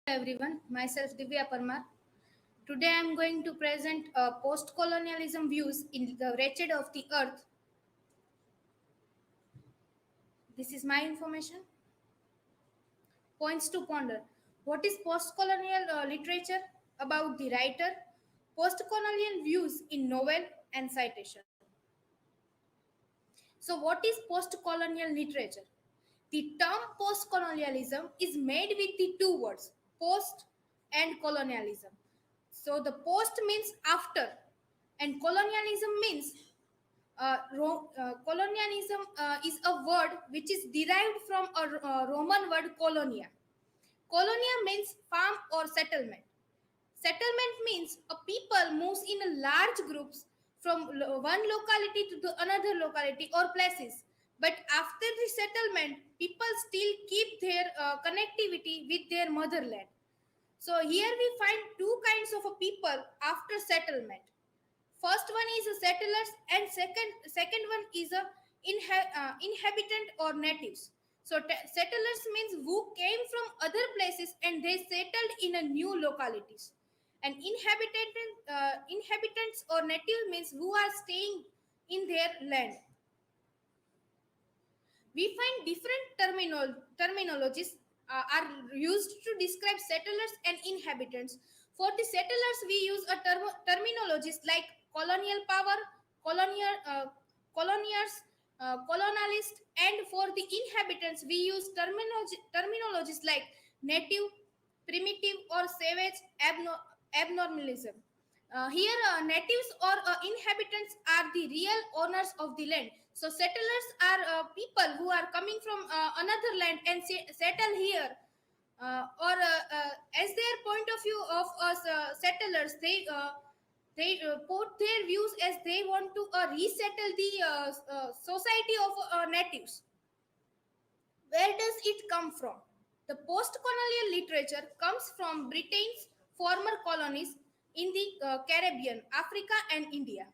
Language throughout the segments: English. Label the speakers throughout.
Speaker 1: Everyone, myself Divya Parmar. Today I am going to present post-colonialism views in the Wretched of the Earth. This is my information. Points to ponder. What is post-colonial literature? About the writer, post-colonial views in novel and citation. So what is post-colonial literature? The term post-colonialism is made with the two words, post and colonialism. So the post means after, and colonialism means colonialism is a word which is derived from a Roman word colonia. Colonia means farm or settlement. Settlement means a people moves in a large groups from one locality to the another locality or places. But after the settlement, people still keep their connectivity with their motherland. So here we find two kinds of a people after settlement. First one is a settlers, and second one is a inhabitant or natives. So settlers means who came from other places and they settled in a new localities. And inhabitants or native means who are staying in their land. We find different terminologies are used to describe settlers and inhabitants. For the settlers, we use a terminologies like colonial power, colonial, colonials, colonialist, and for the inhabitants, we use terminologies like native, primitive, or savage abnormalism. Here, natives or inhabitants are the real owners of the land. So, settlers are people who are coming from another land and settle here. As their point of view of us settlers, they put their views as they want to resettle the society of natives. Where does it come from? The post colonial literature comes from Britain's former colonies in the Caribbean, Africa, and India.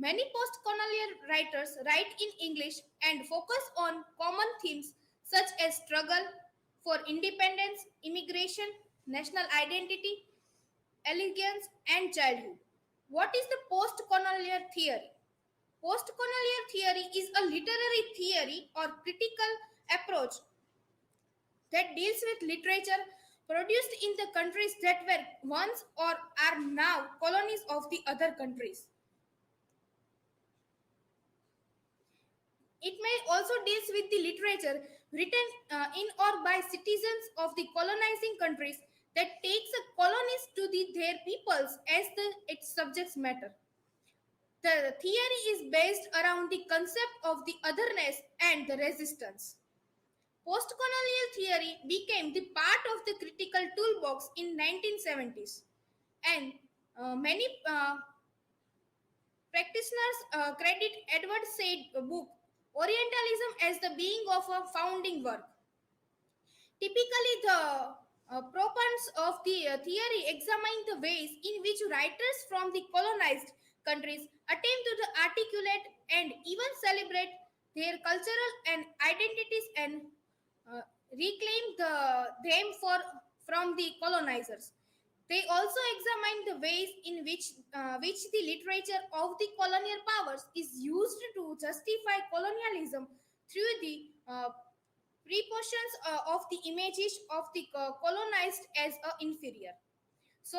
Speaker 1: Many post colonial writers write in English and focus on common themes such as struggle for independence, immigration, national identity, elegance, and childhood. What is the post colonial theory? Post colonial theory is a literary theory or critical approach that deals with literature produced in the countries that were once or are now colonies of the other countries. It may also deals with the literature written in or by citizens of the colonizing countries that takes a colonies to their peoples as its subjects matter. The theory is based around the concept of the otherness and the resistance. Postcolonial theory became the part of the critical toolbox in 1970s, and many practitioners credit Edward Said book Orientalism as the being of a founding work. Typically, the proponents of the theory examine the ways in which writers from the colonized countries attempt to articulate and even celebrate their cultural and identities and reclaim them from the colonizers. They also examine the ways in which the literature of the colonial powers is used to justify colonialism through the prepositions of the images of the colonized as inferior. So,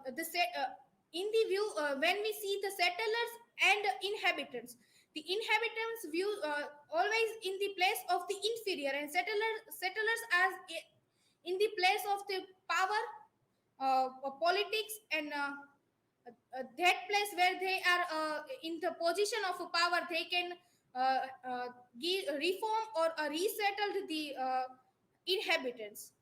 Speaker 1: in the view, when we see the settlers and inhabitants, the inhabitants view always in the place of the inferior, and settlers as in the place of the power, politics, and that place where they are in the position of a power, they can give reform or resettle the inhabitants.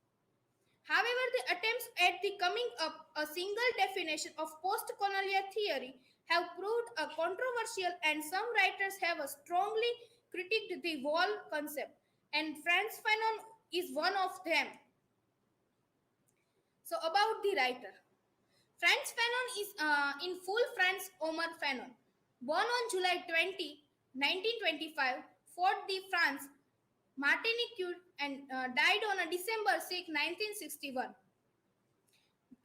Speaker 1: However, the attempts at the coming up a single definition of post-colonial theory have proved a controversial, and some writers have strongly critiqued the wall concept, and Frantz Fanon is one of them. So, about the writer, Frantz Fanon is in full Frantz Omar Fanon, born on July 20, 1925, fought the France, Martinique, and died on December 6, 1961.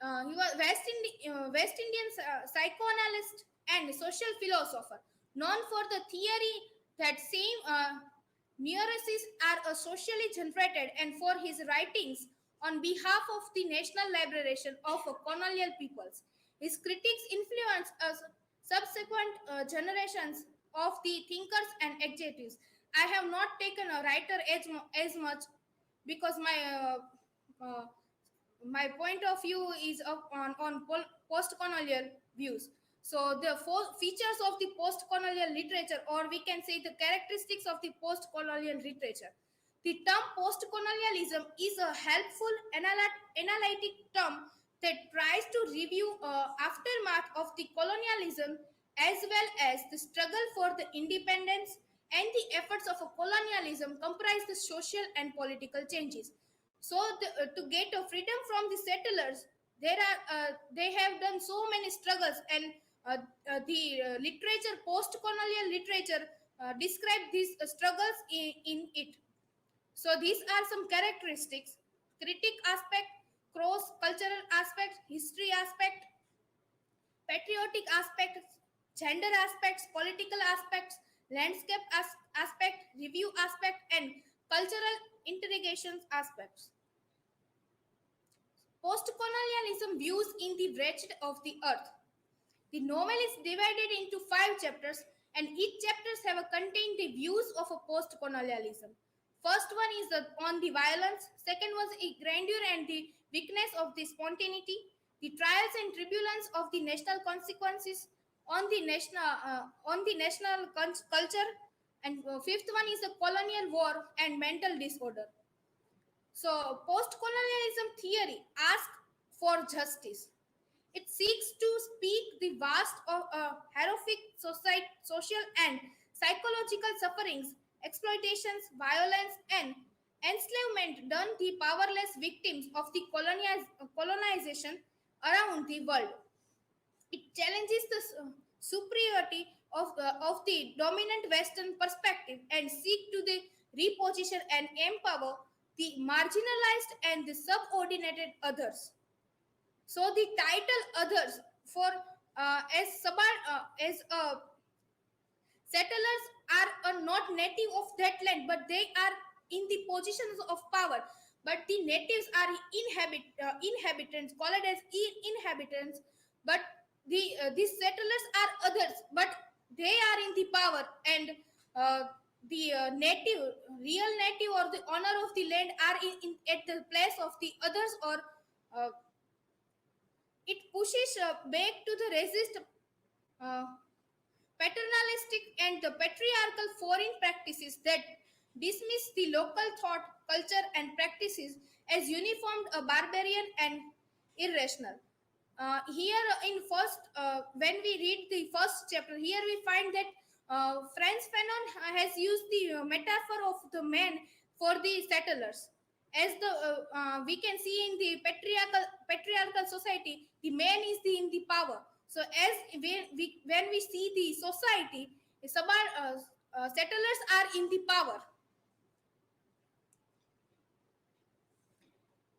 Speaker 1: He was West Indian psychoanalyst and social philosopher, known for the theory that same neuroses are socially generated, and for his writings on behalf of the national liberation of colonial peoples. His critics influenced subsequent generations of the thinkers and executives. I have not taken a writer as much because uh, my point of view is up on post-colonial views. So the four features of the post-colonial literature, or we can say the characteristics of the post-colonial literature. The term post-colonialism is a helpful analytic term that tries to review aftermath of the colonialism as well as the struggle for the independence and the efforts of a colonialism comprise the social and political changes. So to get a freedom from the settlers, they have done so many struggles, and the literature, post-colonial literature, describe these struggles in it. So these are some characteristics: critic aspect, cross cultural aspect, history aspect, patriotic aspects, gender aspects, political aspects, landscape aspect, review aspect, and cultural interrogations aspects. Postcolonialism views in the Wretched of the Earth. The novel is divided into five chapters, and each chapters have contained the views of a post-colonialism. First one is on the violence. Second was a grandeur and the weakness of the spontaneity. The trials and tribulations of the national consequences on the national culture. And fifth one is the colonial war and mental disorder. So, post-colonialism theory asks for justice. It seeks to speak the vast of horrific social and psychological sufferings, exploitations, violence, and enslavement done the powerless victims of the colonization around the world. It challenges the superiority of the dominant Western perspective and seek to the reposition and empower the marginalized and the subordinated others. So the title others for as settlers are not native of that land, but they are in the positions of power. But the natives are inhabitants, called as inhabitants. But these settlers are others, but they are in the power, and uh, the real native or the owner of the land are in at the place of the others, or uh, it pushes back to the resist uh, paternalistic and the patriarchal foreign practices that dismiss the local thought, culture, and practices as uniformed, barbarian, and irrational. Here, in first, when we read the first chapter, here we find that Frantz Fanon has used the metaphor of the man for the settlers. As the we can see in the patriarchal society, the man is in the power. So as when we see the society, settlers are in the power.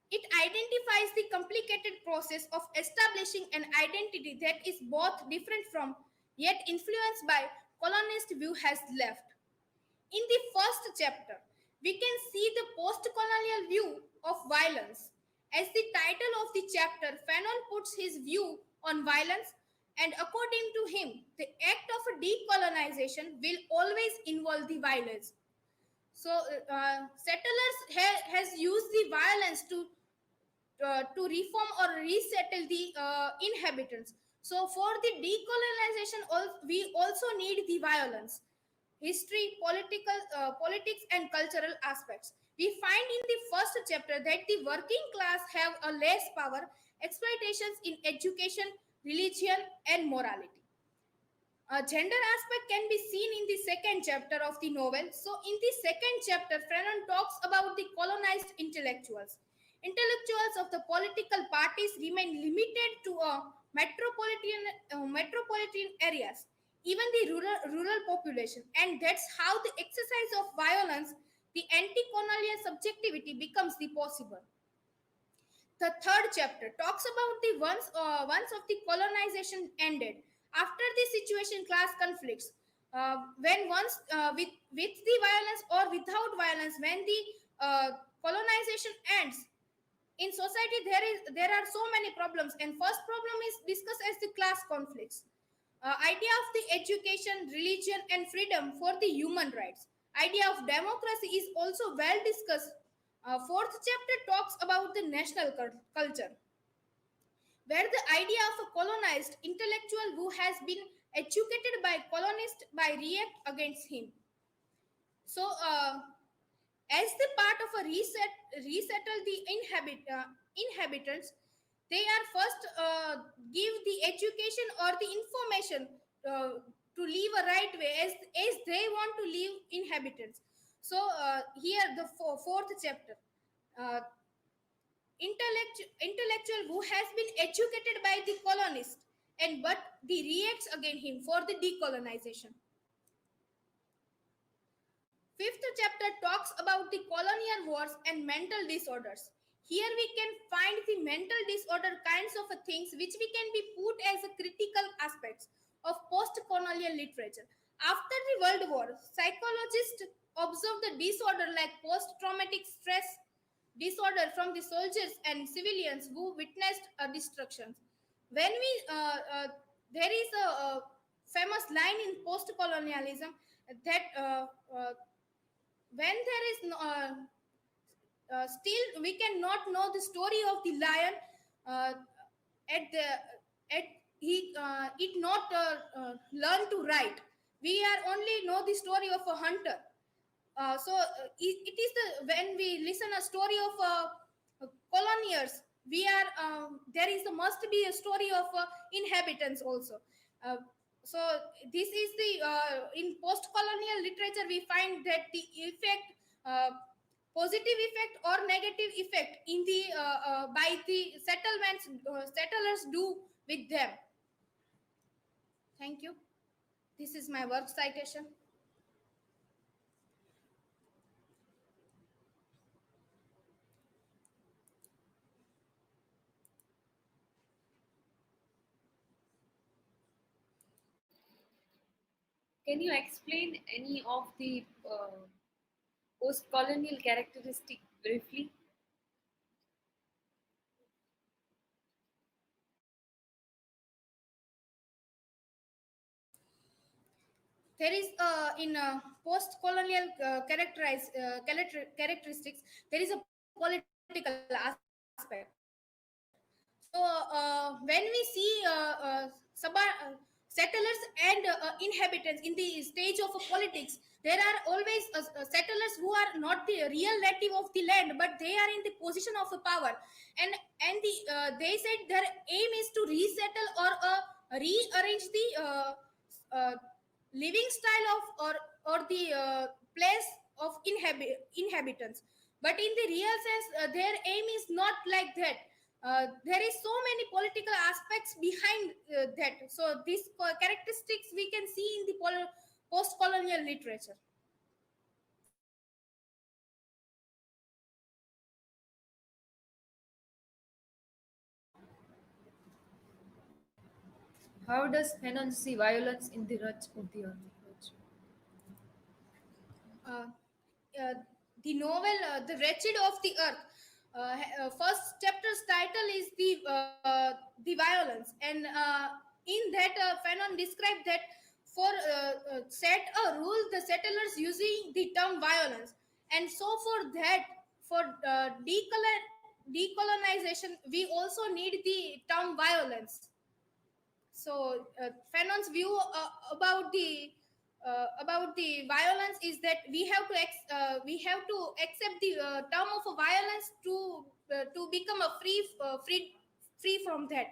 Speaker 1: It identifies the complicated process of establishing an identity that is both different from yet influenced by colonist view has left. In the first chapter, we can see the post colonial view of violence. As the title of the chapter, Fanon puts his view on violence, and according to him, the act of decolonization will always involve the violence. So, settlers has used the violence to reform or resettle the inhabitants. So, for the decolonization, we also need the violence, history, politics, and cultural aspects. We find in the first chapter that the working class have a less power, exploitations in education, religion, and morality. A gender aspect can be seen in the second chapter of the novel. So, in the second chapter, Fanon talks about the colonized intellectuals. Intellectuals of the political parties remain limited to metropolitan areas, even the rural population, and that's how the exercise of violence, the anti-colonial subjectivity becomes the possible. The third chapter talks about the once of the colonization ended. After the situation class conflicts, when once with the violence or without violence, when the colonization ends, in society there are so many problems, and first problem is discussed as the class conflicts. Idea of the education, religion and freedom for the human rights. Idea of democracy is also well discussed. Fourth chapter talks about the national culture, where the idea of a colonized intellectual who has been educated by colonist by react against him. So as the part of a resettle the inhabitants, they are first give the education or the information uh, to live a right way as they want to live inhabitants. So here the fourth chapter, uh, intellectual who has been educated by the colonist and but the reacts against him for the decolonization. Fifth chapter talks about the colonial wars and mental disorders. Here we can find the mental disorder kinds of things which we can be put as a critical aspects of post-colonial literature. After the World War, psychologists observed the disorder like post-traumatic stress disorder from the soldiers and civilians who witnessed destructions. When we there is a famous line in post-colonialism that when there is no, still we cannot know the story of the lion uh, at the at he it not learn to write. We are only know the story of a hunter. It is the when we listen a story of colonials, we are there is a, must be a story of inhabitants also. uh, so this is the in post colonial literature we find that the effect, uh, positive effect or negative effect in the by the settlements settlers do with them. Thank you. This is my work citation.
Speaker 2: Can you explain any of the post-colonial characteristic briefly?
Speaker 1: There is in post-colonial characteristics, there is a political aspect. So when we see settlers and inhabitants in the stage of politics, there are always settlers who are not the real native of the land, but they are in the position of power, and they said their aim is to resettle or rearrange the uh, living style of or the place of inhabitants. But in the real sense, their aim is not like that. There is so many political aspects behind that. So these characteristics we can see in the post-colonial literature.
Speaker 2: How does Fanon see violence in the Wretched of the Earth?
Speaker 1: uh, uh, the novel The Wretched of the Earth. First chapter's title is the violence, and in that Fanon described that for set a rule the settlers using the term violence, and so for that for decolonization we also need the term violence. So Fanon's view about the violence is that we have to accept the term of violence to become a free from that.